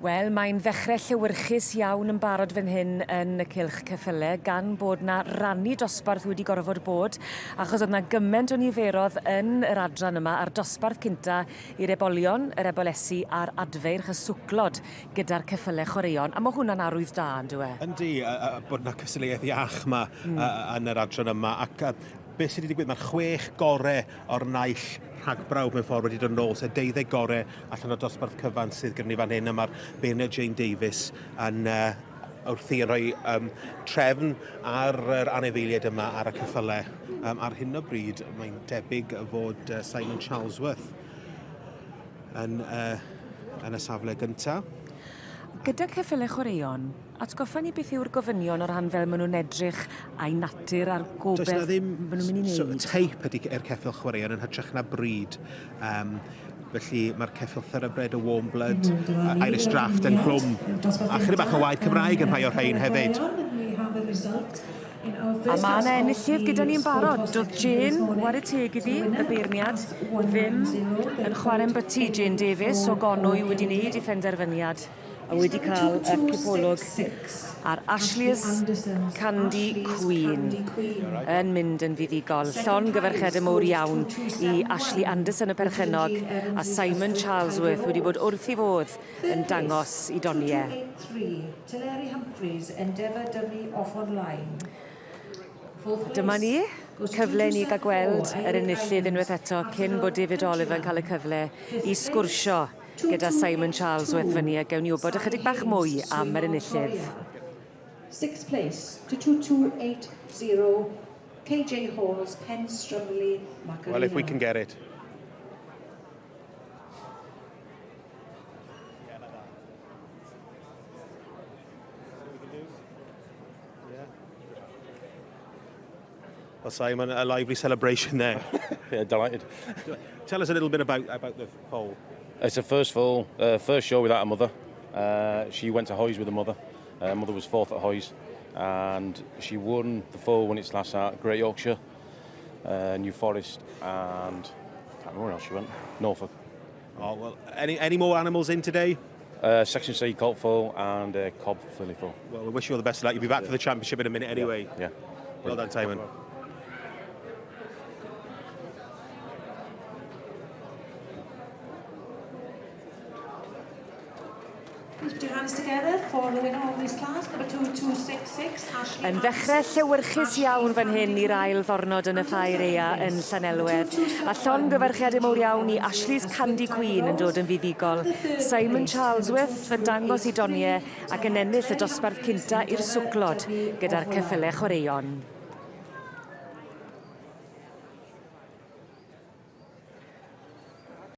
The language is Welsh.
Wel, mae'n ddechrau llewyrchus iawn yn barod fan hyn yn y cylch ceffylau, gan bod na rannu dosbarth wedi gorfod bod, achos oedd na gymaint o niferodd yn yr adran yma a'r dosbarth cynta i'r Ebolion, yr Ebolesi a'r adfeirch y swclod gyda'r Ceffylau Chwaraeon. A mae hwnna'n arwydd da, yn dwi? Yndi, bod na cystadleuaeth iach yma yn yr adran yma, ac beth sydd wedi digwydd, mae'r 6 gorau o'r naill rhag brawd mewn ffordd wedi dod yn ôl, sef 12 gorau allan o dosbarth cyfan sydd gyda ni fan hyn, a mae'r Bernard Jane Davies yn wrthi yn rhoi trefn ar yr anifeiliaid yma ar y ceffylau. Ar hyn o bryd, mae'n debyg fod Simon Charlesworth yn y safle gyntaf. Gyda Ceffylau Chwaraeon, atgoffa ni beth yw'r gofynion o ran fel maen nhw'n edrych a'i natur a'r gobeith maen nhw'n mynd i wneud? Teip ydy'r Ceffyl Chwaraeon yn hytrach na bryd. Felly mae'r Ceffyl Thoroughbred o Warm Blood, Irish Draught yn clwm. A chydig bach o waed Cymraeg yn rhai o'r rhain hefyd. A mae yna enillydd gyda ni'n barod. Doedd Jane, war y teg iddi, y beirniad, ddim yn chwarae'n byty Jane Davies o Gonwy wedi wneud i phenderfyniad a wedi cael y cipolwg a'r Ashley's Candy Queen yn mynd yn fuddigol. Llon gyferched y mowr iawn i Ashley Anderson y perchenog a Simon Charlesworth wedi bod wrth i fodd yn dangos i doniau. Dyma ni, cyfle ni gael gweld yr enillydd unwaith eto cyn bod David Oliver yn cael y cyfle i sgwrsio gyda Simon Charlesworth fyny a gewn ni wybod ychydig bach mwy am yr enillydd. 6th place to 2280 KJ Halls, Penn Strumley, Macarena. Well, if we can get it. Well, Simon, a lively celebration there. Yeah, delighted. Tell us a little bit about the foal. It's her first foal, first show without a mother. She went to Hoys with her mother. Her mother was 4th at Hoys, and she won the foal when it's last at Great Yorkshire, New Forest, and I can't remember where else she went. Norfolk. Oh well, any more animals in today? Section C colt foal and Cobb filly foal. Well, we wish you all the best of luck. You'll be back for the championship in a minute anyway. Yeah. Well done, Simon. Please put your hands together for the winner of this class, number 2266, Ashley. Yn ddechrau llewyrchus iawn fan hyn i'r ail ddornod yn y ffair ea yn Llanelwedd. A llon gyferchiad y mowr iawn i Ashley's Candy Queen yn dod yn fuddigol. Simon Charlesworth yn dangos i doniau ac yn ennill y dosbarth cynta i'r swclod gyda'r Ceffylau Chwaraeon.